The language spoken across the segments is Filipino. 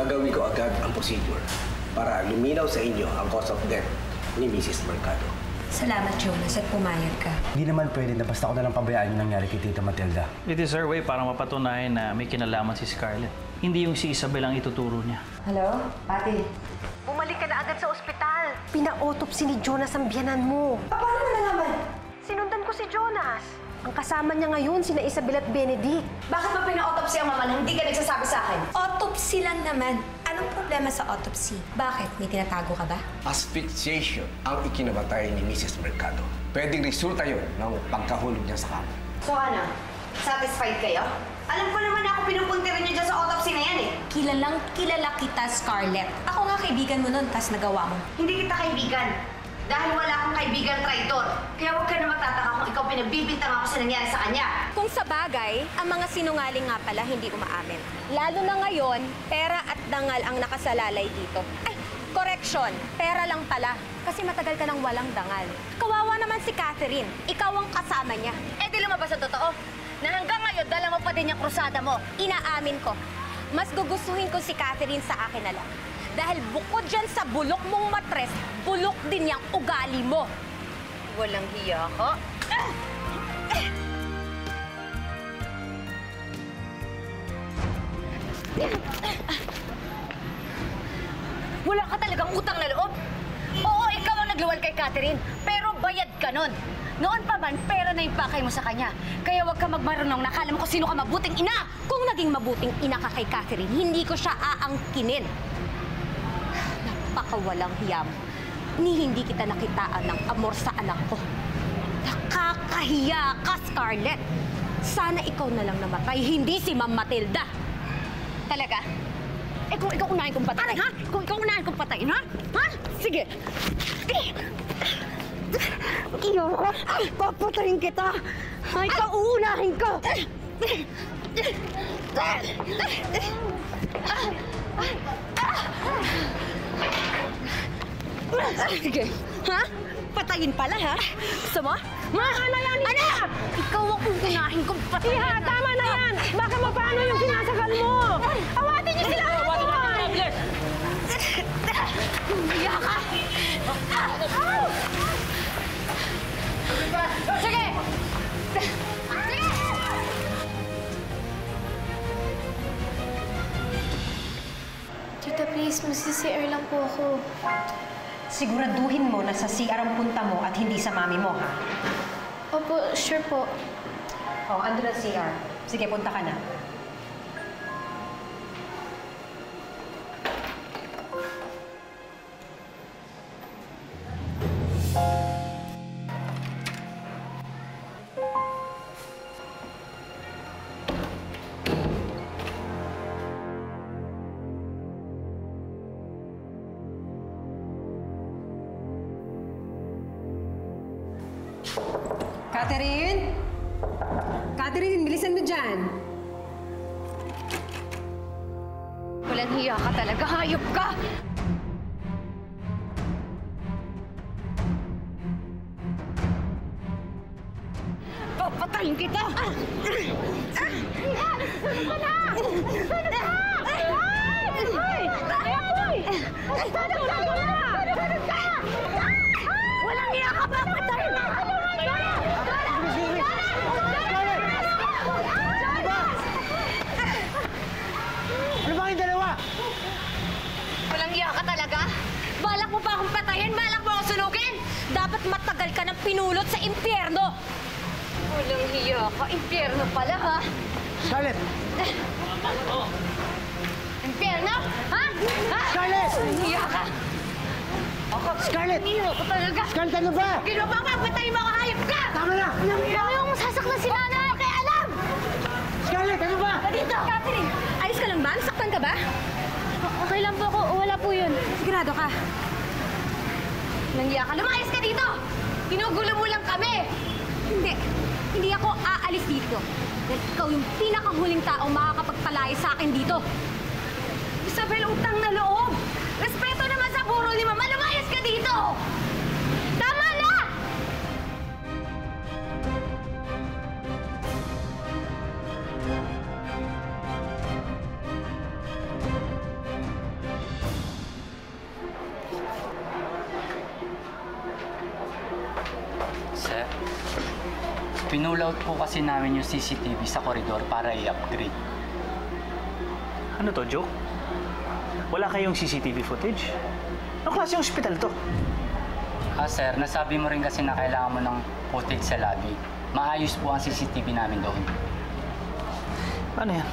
gagawin ko agad ang procedure para luminaw sa inyo ang cause of death ni Mrs. Mercado. Salamat, Jonas, at pumayag ka. Hindi naman pwede na basta ko na lang pabayaan yung nangyari kay Tita Matilda. It is our way para mapatunayan na may kinalaman si Scarlett. Hindi yung si Isabel ang ituturo niya. Hello? Ate? Bumalik ka na agad sa ospital. Pina-autopsy ni Jonas ang biyanan mo. Paano mo nalaman? Sinundan ko si Jonas. Ang kasama niya ngayon, sina Isabel at Benedict. Bakit mo pina-autopsy ang mama na hindi ka nagsasabi sa akin? Autopsy lang naman. Anong problema sa autopsy? Bakit? May tinatago ka ba? Asphyxiation ang ikinabatay ni Mrs. Mercado. Pwedeng resulta yun ng pagkahulog niya sa kama. So ano? Satisfied kayo? Alam ko naman ako pinupuntirin niyo dyan sa autopsy na yan eh. Kilalang kilala kita, Scarlett. Ako nga kaibigan mo nun, tas nagawa mo. Hindi kita kaibigan. Dahil wala akong kaibigan traitor. Kaya huwag ka na magtataka kung ikaw pinagbibintang ako sa nangyari sa kanya. Kung sa bagay, ang mga sinungaling nga pala hindi umaamin. Lalo na ngayon, pera at dangal ang nakasalalay dito. Ay, correction, pera lang pala. Kasi matagal ka nang walang dangal. Kawawa naman si Catherine. Ikaw ang kasama niya. Eh di lumabas ang totoo. Na hanggang ngayon, dala mo pa din yung krusada mo. Inaamin ko. Mas gugustuhin ko si Catherine sa akin na lang. Dahil bukod dyan sa bulok mong matres, bulok din yung ugali mo. Walang hiya ka. Wala ka talagang utang na loob. Oo, ikaw ang nagluwal kay Catherine, pero bayad ka nun. Noon pa man, pera na yung pakay mo sa kanya. Kaya huwag ka magmarunong, nakala mo kung sino ka mabuting ina. Kung naging mabuting ina ka kay Catherine, hindi ko siya aangkinin. Napakawalang hiya mo. Ni hindi kita nakitaan ng amor sa anak ko. Nakakahiya ka, Scarlett. Sana ikaw na lang namatay, hindi si Ma'am Matilda. Talaga? Eh kung ikaw unahin kong patayin, ha? Kung ikaw unahin kong patayin, ha? Ha? Sige. Iyo ko, papatayin kita. Ay, ikaw uunahin ko. Sige. Ha? Patayin pala, ha? Gusto mo? Maka na yan! Ano? Ikaw ang uunahin kong patayin. Iha, tama na yan! Baka mapano yung sinasakal mo! Awatin niyo sila! Awatin mo! Iha ka! Sige! Sige! Tita, please, mag-CR lang po ako. Siguraduhin mo na sa CR ang punta mo at hindi sa mami mo, ha? Opo, sure po. Oh, andun ang CR. Sige, punta ka na. Catherine? Catherine, bilisan mo dyan. Walang hiya ka talaga, hayop ka! Papatayin kita! Walang hiya ka! Papatayin! Ano ba kayong dalawa? Walang iya ka talaga? Balak mo pa akong patayin? Balak mo akong sunugin? Dapat matagal ka ng pinulot sa impyerno! Walang hiya ka. Impyerno pala, ha? Scarlett! Impyerno? Ha? Ha? Scarlett! Walang hiya ka. Scarlett! Hiya ko talaga. Scarlett, ano ba? Ginawa pa nga, patayin mo ako, hayop ka! Tama na! Ayaw mo sasaktan si nanay. Kaya alam! Scarlett, ano ba? Dito! Catherine, ayos ka lang ba? Nasaktan ka ba? Okay lang po ako. Wala po yun. Sigurado ka? Walang hiya ka. Lumayas ka dito! Ginugulo mo lang kami! Hindi. Hindi ako aalis dito. Dahil ikaw yung pinakahuling taong makakapagpalaya sa akin dito. Isabel, utang na loob! Respeto naman sa burol ni Mama! Lumayas ka dito! Tama na! Pinull out po kasi namin yung CCTV sa koridor para i-upgrade. Ano to, joke? Wala kayong CCTV footage? Anong klaseng ospital to? Sir, nasabi mo rin kasi na kailangan mo ng footage sa lobby. Maayos po ang CCTV namin doon. Ano yan?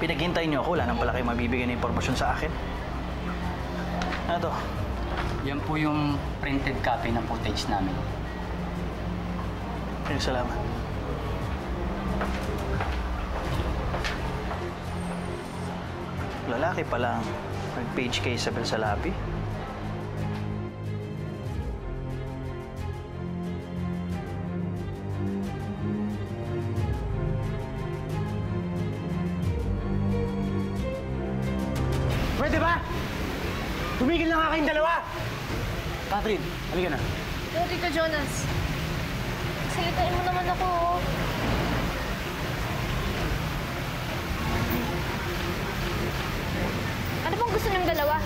Pinaghintay niyo ako, wala nang pala kayo mabibigyan ng impormasyon sa akin. Ano to? Yan po yung printed copy ng footage namin. Ay, salamat. Lalaki pa lang. Nag-page kay Isabel sa labi. Pwede ba? Tumigil na nga kayong dalawa! Catherine, halika na. No, Tito Jonas. Salitain mo naman ako, oh. Ano bang gusto niyong dalawa?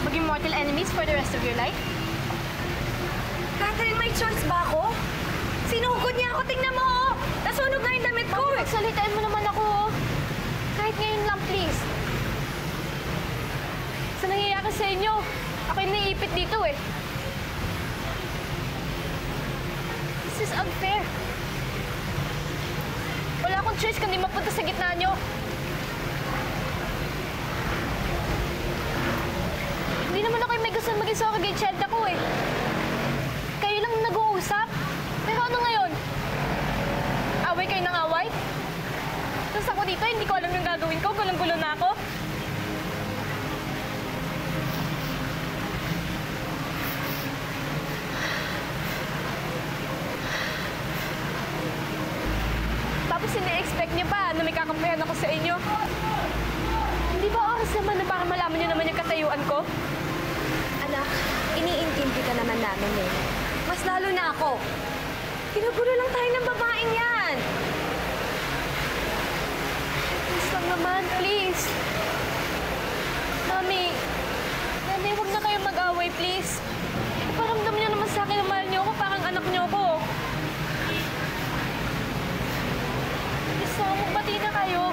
Maging mortal enemies for the rest of your life? Catherine, may choice ba ako? Sinugod niya ako, tingnan mo, oh! Nasunog na yung damit ko! Salitain mo naman ako, oh. Kahit ngayon lang, please. Sa nangyayari sa inyo, ako yung naiipit dito, eh. This is unfair. Wala akong choice kundi mapunta sa gitna nyo. Hindi naman ako yung may gusto maging surrogate child ako, eh. Kayo lang nag-uusap. Pero ano ngayon? Away kayo ng away? Tapos ako dito, hindi ko alam yung gagawin ko. Gulong-gulo na ako. Tapos ini-expect niyo pa na may kakampihan ako sa inyo. Hindi ba oras naman na para malaman niyo naman yung katayuan ko? Anak, iniintindi ka naman namin, eh. Mas lalo na ako. Pinugulo lang tayo ng babaeng yan. Please lang naman, please. Mami, Nanay, huwag na kayo mag-away, please. Iparamdam niyo naman sa akin na mahal niyo ako, parang anak niyo ako. Please lang, magbati na kayo.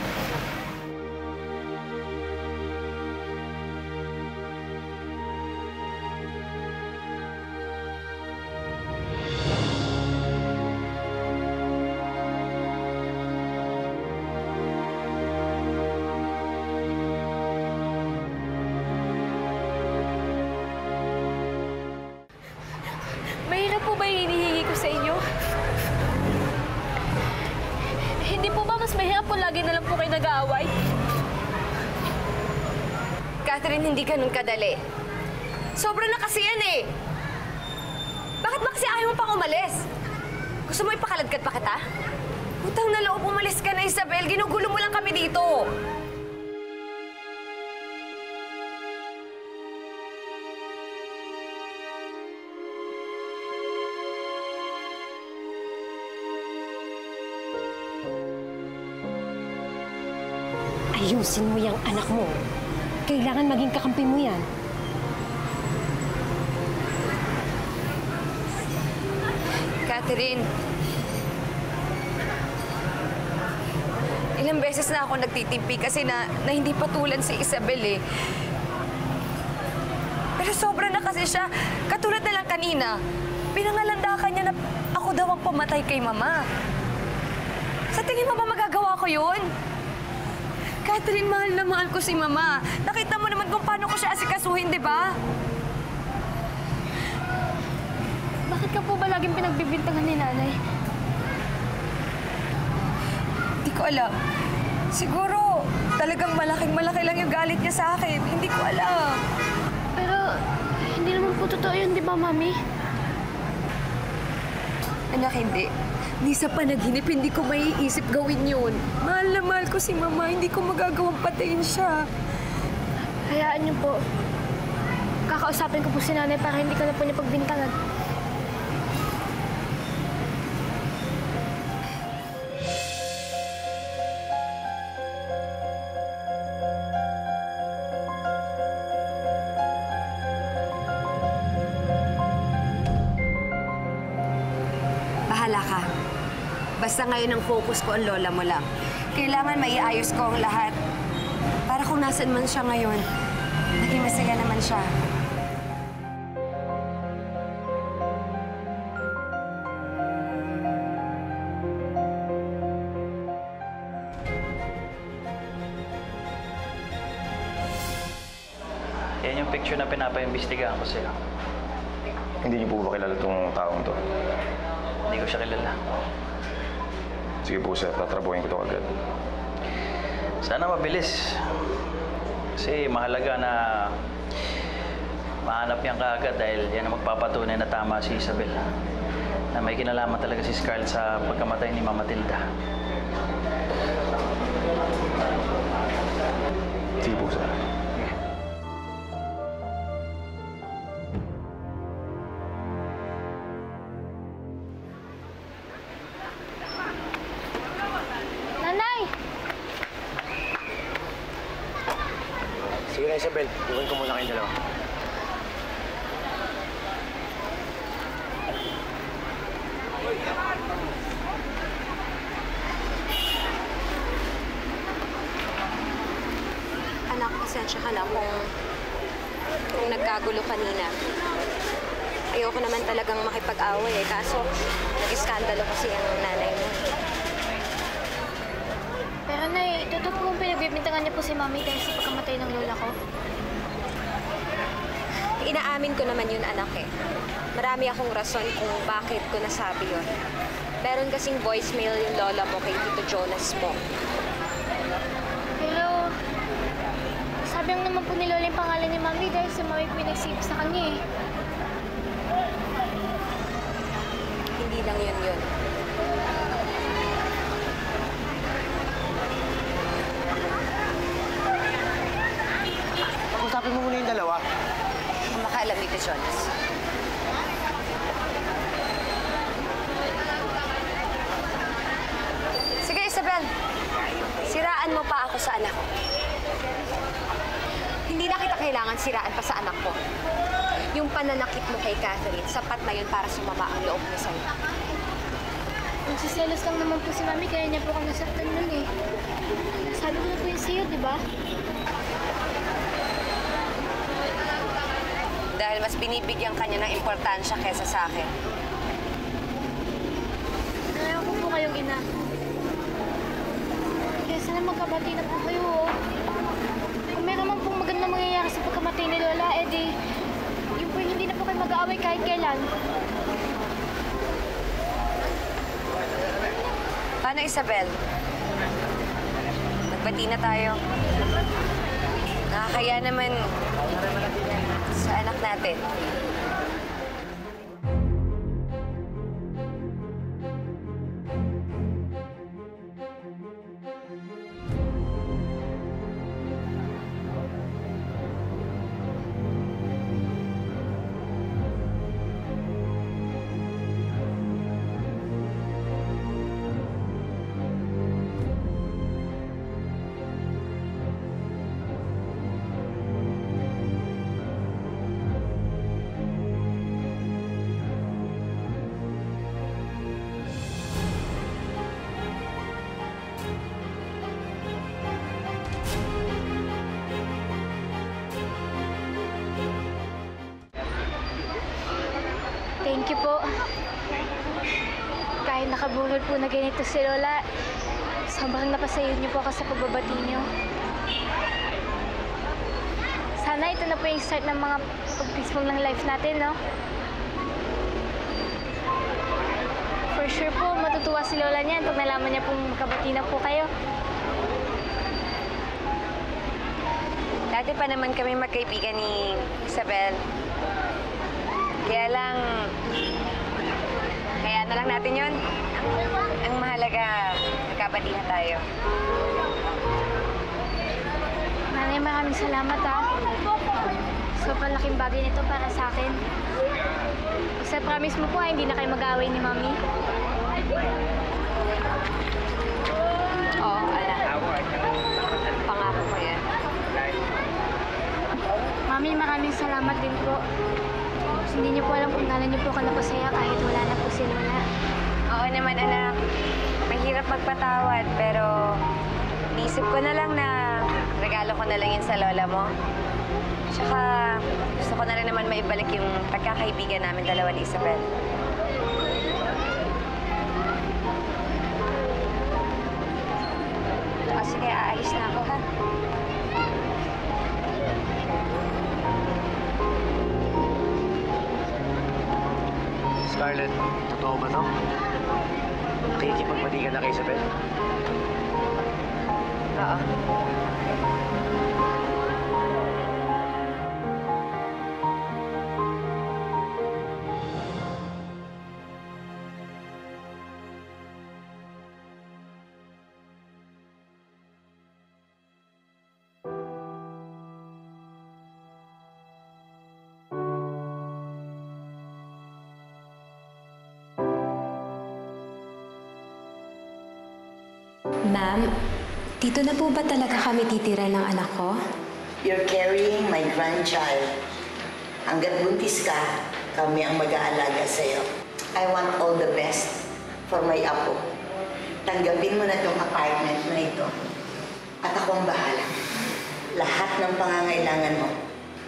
Mahirap po ba yung hinihingi ko sa inyo? Hindi po ba mas mahirap kung lagi na lang po kayo nag-aaway? Catherine, hindi ganun kadali. Sobra na kasi yan, eh. Bakit ba kasi ayaw mo pang umalis? Gusto mo ipakaladkad pa kita? Utang na loob, umalis ka na, Isabel. Ginugulo mo lang kami dito. Ayusin mo yung anak mo. Kailangan maging kakampi mo yan. Catherine, ilang beses na ako nagtitimpi kasi na hindi patulan si Isabel, eh. Pero sobra na kasi siya. Katulad na lang kanina, pinangalandakan niya na ako daw ang pumatay kay Mama. Sa tingin mo ba magagawa ko yun? Catherine, mahal na mahal ko si Mama. Nakita mo naman kung paano ko siya asikasuhin, di ba? Bakit ka po ba laging pinagbibintangan ni Nanay? Hindi ko alam. Siguro, talagang malaking-malaki lang yung galit niya sa akin. Hindi ko alam. Pero, hindi naman po totoo yun, di ba, Mami? Anak, hindi. Ni sa panaginip, hindi ko maiisip gawin yun. Mahal na mahal ko si Mama. Hindi ko magagawang patayin siya. Hayaan niyo po. Kakausapin ko po si Nanay para hindi ka na po niya pagbintangan. Basta ngayon ang focus ko ang lola mo lang. Kailangan maiayos ko ang lahat. Para kung nasan man siya ngayon, naging masaya naman siya. Yan yung picture na pinapaimbestigahan ko sa'yo. Hindi niyo po ba kilala itong taong to? Hindi ko siya kilala. Sige po sir, tatrabuhin ko ito agad. Sana mabilis. Kasi mahalaga na mahanap yan kaagad dahil yan ang magpapatunay na tama si Isabel. Na may kinalaman talaga si Scarlett sa pagkamatay ni Mama Tilda. Sige po sir. Nanay! Sige na, Isabel. Iwan ko muna kayong dalawa. Anak, pasensya ka na kung nagkagulo kanina. Ayoko naman talagang makipag-away eh. Kaso, nag-iskandalo kasi ang nanay mo. Pero Nay, totoo po pinagbibintangan niyo po si Mami dahil sa pagkamatay ng lola ko? Inaamin ko naman yun, anak eh. Marami akong rason kung bakit ko nasabi yun. Meron kasing voicemail yung lola mo kay Tito Jonas mo. Pero, sabi naman po ni Lola yung pangalan ni Mami dahil sa Mami pinagsip sa kanya eh. Hindi lang yun. Pag-usapin mo muna yung dalawa. Ang makaalam dito, Jonas. Sige, Isabel. Siraan mo pa ako sa anak ko. Hindi na kita kailangan siraan pa sa anak ko. Yung pananakit mo kay Catherine, sapat na yun para sumama ang loob niya sa'yo. Nagsiselos lang naman po si Mami kaya niya po kang nasaktan nun eh. Sabi ko na po yun sa'yo, di ba? Dahil mas binibigyan kanya ng importansya kesa sa akin. Kaya ko po kayong ina. Kaya sana magkabati na po kayo oh. Kung meron man pong magandang mangyayari sa pagkamatay ni Lola, edi yung po hindi na po kayo mag-aaway kahit kailan. Paano, Isabel? Magbati na tayo. Nakakaya naman sa anak natin. Thank you po. Kahit nakabuhol po na ganito si Lola, sobrang napasayod niyo po ako sa pagbabati niyo. Sana ito na po yung start ng mga pag-peaceful ng life natin, no? For sure po, matutuwa si Lola niyan pag nalaman niya pong magkabati na po kayo. Dati pa naman kami magkaibigan ni Isabel. Kaya lang, kaya na lang natin yun. Ang mahalaga, nagkabati na tayo. Nanay, maraming salamat ha. Sobrang laking bagay nito para sa akin. Basta promise mo po ha, hindi na kayo mag-aaway ni Mami. Oo, anak. Pangako ko yan. Mami, maraming salamat din po. Hindi niyo po alam kung gaano niyo po ako napasaya kahit wala na po si Lola. Oo naman, anak. Mahirap magpatawad, pero naisip ko na lang na regalo ko na lang yun sa lola mo. Tsaka gusto ko na rin naman maibalik yung pagkakaibigan namin dalawa ni Isabel. O sige, aalis na ako, ha? Scarlett, totoo ba to? Nakikipagpati ka na kay Isabel? Oo. Ma'am, dito na po ba talaga kami titira ng anak ko? You're carrying my grandchild. Hanggat buntis ka, kami ang mag-aalaga sa'yo. I want all the best for my apo. Tanggapin mo na itong apartment na ito. At ako ang bahala. Lahat ng pangangailangan mo,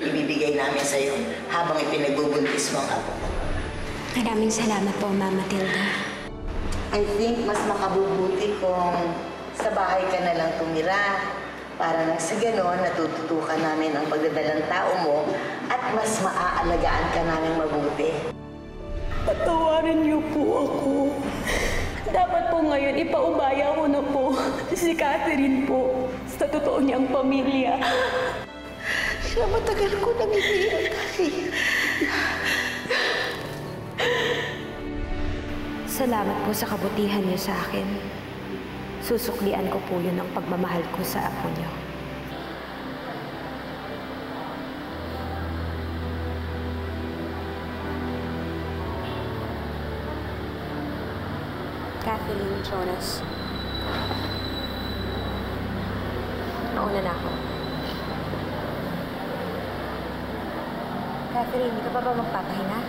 ibibigay namin sa'yo habang ipinagbubuntis mo ang apo ko. Maraming salamat po, Ma'am Matilda. I think mas makabubuti kung sa bahay ka na lang tumira para na sa ganon natututukan namin ang pagdadalang tao mo at mas maaalagaan ka namin mabuti. Patawarin niyo po ako. Dapat po ngayon ipaubaya ko na po si Catherine po sa totoo niyang pamilya. Siya matagal ko nang hinihintay. Salamat po sa kabutihan niyo sa akin. Susuklian ko po yun ang pagmamahal ko sa apo niyo. Catherine Jonas. Mauna na ako. Catherine, hindi ka pa ba magpapahinga?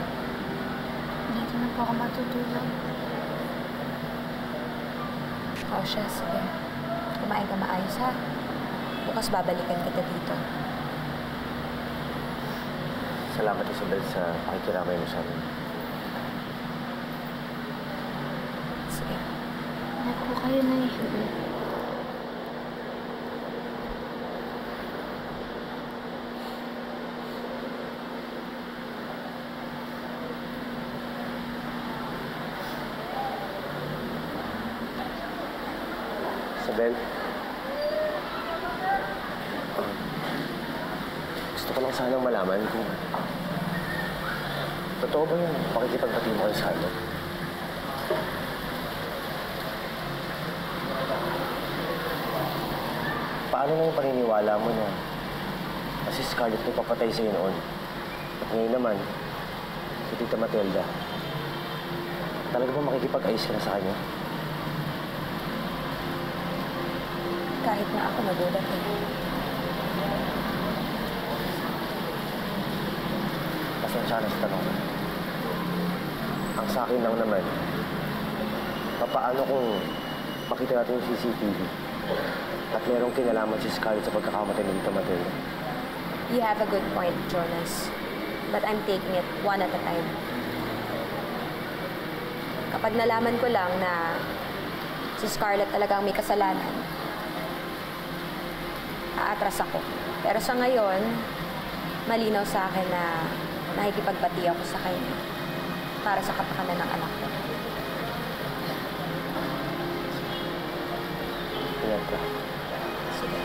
Dito na po ako matutulog. O siya, sige. Kumain ka maayos, ha? Bukas babalikan kita dito. Salamat, Isabel, sa pakikiramay mo sa amin. Sige. Ingat po kayo, Nay. Isabel? Gusto ko lang sanang malaman kung totoo ba yung pakikipagbati mo kay Scarlett? Paano na yung paniniwala mo na si Scarlett may papatay sa'yo noon? At ngayon naman, si Tita Matilda, talaga ba makikipag-ayos ka na sa kanya? Kahit na ako nagulat eh. Pasensya na sa tanong. Ang sa akin lang naman, papaano kung makita natin yung CCTV at merong kinalaman si Scarlett sa pagkakamatay ni Tita Matilda? You have a good point, Jonas. But I'm taking it one at a time. Kapag nalaman ko lang na si Scarlett talagang may kasalanan, aatras ako. Pero sa ngayon, malinaw sa akin na nakikipagbati ako sa kanya para sa kapakanan ng anak ko. Ingat ka. Sige.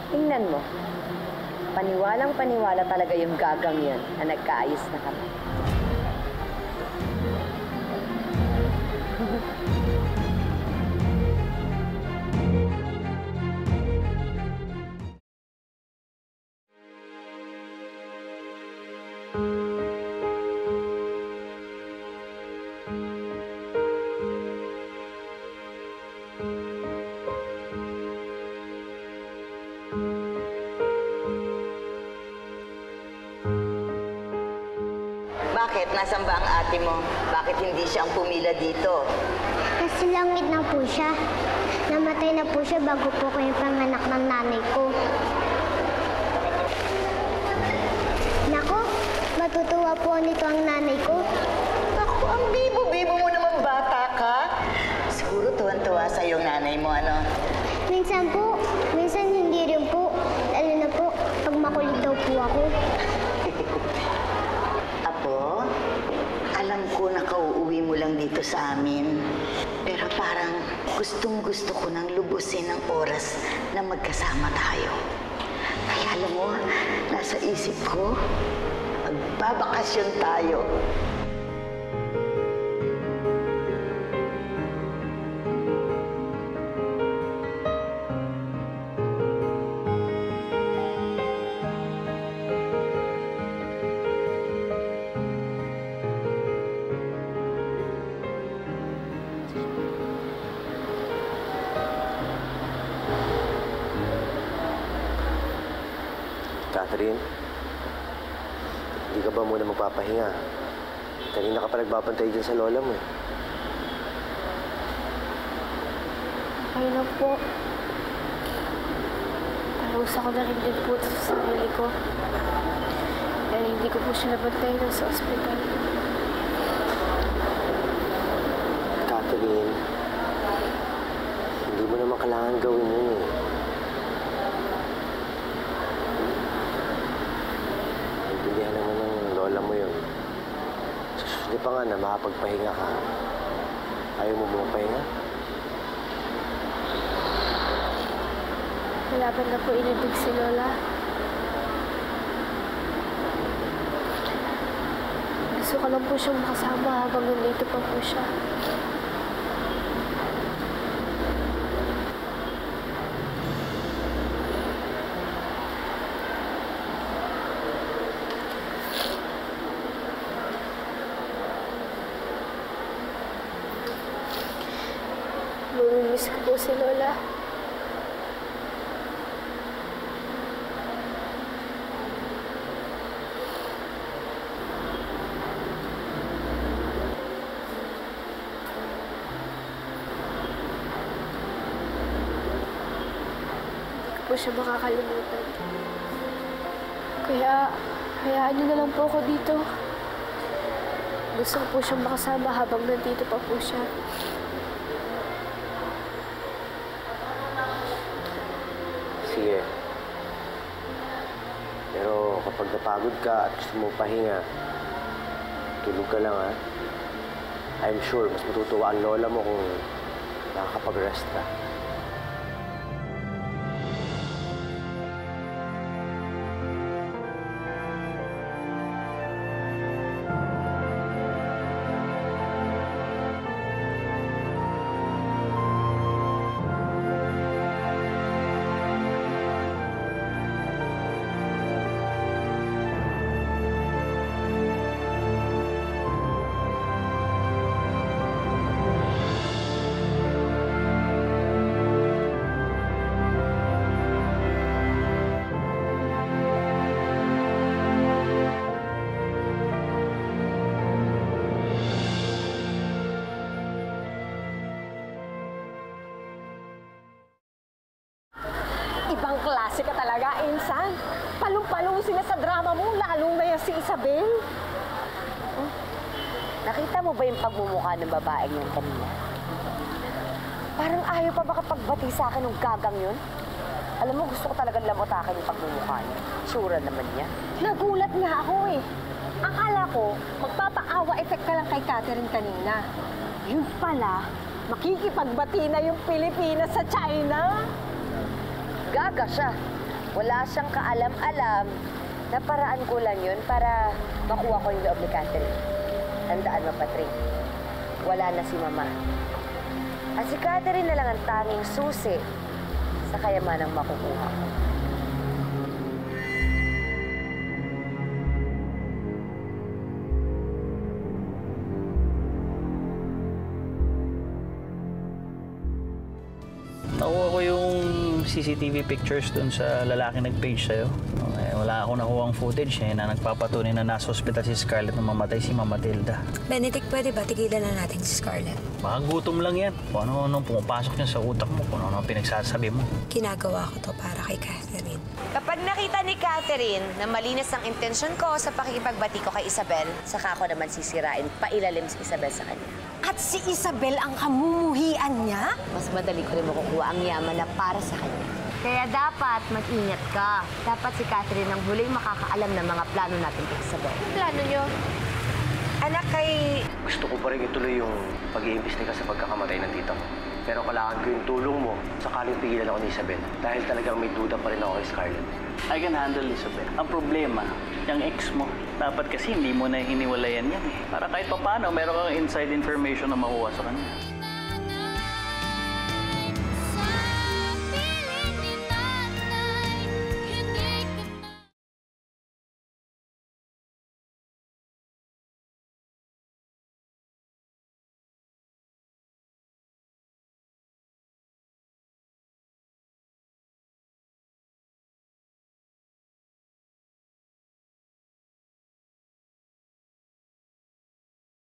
Tingnan mo. Paniwalang-paniwala talaga yung gagang yun na nagkaayos na kami. Bakit? Nasaan ba ang ate mo? Bakit hindi siya ang pumila dito? Nasa langit na po siya. Namatay na po siya bago po kayo panganak ng nanay ko. Nako, matutuwa po nito ang nanay ko. Ako, ang bibo-bibo mo naman bata ka. Siguro tuwan-tuwa sa yung nanay mo, ano? Minsan po, minsan hindi rin po. Lalo na po, pag makulit daw po ako. Apo, alam ko na kauuwi mo lang dito sa amin. Pero parang gustong-gusto ko nang lubusin ang oras na magkasama tayo. Kaya alam mo, nasa isip ko, magbabakasyon tayo. Catherine, hindi ka ba muna magpapahinga? Kanina ka pa nagbabantay dyan sa lola mo. Okay na po. Palusa ko na rin din po sa sarili ko. Dahil hindi ko po siya nabantay na sa ospital. Catherine, hindi mo naman kailangan gawin yun eh. Naintindihan naman ng lola mo yun. Hindi pa nga na makapagpahinga ka. Ayaw mo magpahinga? Wala ba na po inibig si Lola? Gusto ko lang po siyang makasama habang nandito pa po siya. Mamimiss ko po si Lola. Hindi ko po siya makakalimutan. Kaya, hayaan niyo na lang po ako dito. Gusto ko po siyang makasama habang nandito pa po siya. Sige. Pero kapag napagod ka at gusto mo pahinga, tulog ka lang, ha? I'm sure mas matutuwa ang lola mo kung nakakapag-rest ka. Ibang klase ka talaga, Insan. Palong-palong sila sa drama mo, lalong na yan si Isabel. Oh, nakita mo ba yung pagmumukha ng babaeng yung kanina? Parang ayaw pa makapagbati sa akin ng gagang yun. Alam mo, gusto ko talagang lamotakin yung pagmumukha niya. Sura naman niya. Nagulat nga ako eh. Akala ko, magpapaawa effect ka lang kay Catherine kanina. Yun pala, makikipagbati na yung Pilipinas sa China. Gaga siya. Wala siyang kaalam-alam na paraan ko lang yun para makuha ko yung loob ni Catherine. Tandaan mo, Patrick. Wala na si Mama. At si Catherine na lang ang tanging susi sa kayamanang makukuha ko. Nakuha ko yung CCTV pictures dun sa lalaki nag-page sa'yo. Wala akong nakuhang footage na nagpapatunay na nasa hospital si Scarlett nung mamatay si Mama Matilda. Benedict, pwede ba tigilan na natin si Scarlett? Baka gutom lang yan. Kung ano-ano pumapasok niya sa utak mo, kung ano-ano pinagsasabi mo. Ginagawa ko to para kay Catherine. Kapag nakita ni Catherine na malinis ang intensyon ko sa pakikipagbati ko kay Isabel, saka ako naman sisirain, pailalim si Isabel sa kanya. At si Isabel ang kamumuhian niya? Mas madali ko rin makukuha ang yaman na para sa kanya. Kaya dapat mag-ingat ka. Dapat si Catherine ang huling makakaalam ng mga plano natin kay Isabel. Ang plano nyo? Anak kay... Gusto ko pa rin ituloy yung pag-iimbestiga sa pagkakamatay ng tita ko. Pero kailangan ko yung tulong mo sakaling pigilan ako ni Isabel. Dahil talagang may duda pa rin ako kay Scarlett. I can handle Isabel. Ang problema, yung ex mo. Dapat kasi hindi mo na hiniwalayan yan eh. Para kahit pa paano, meron kang inside information na makuha sa kanya.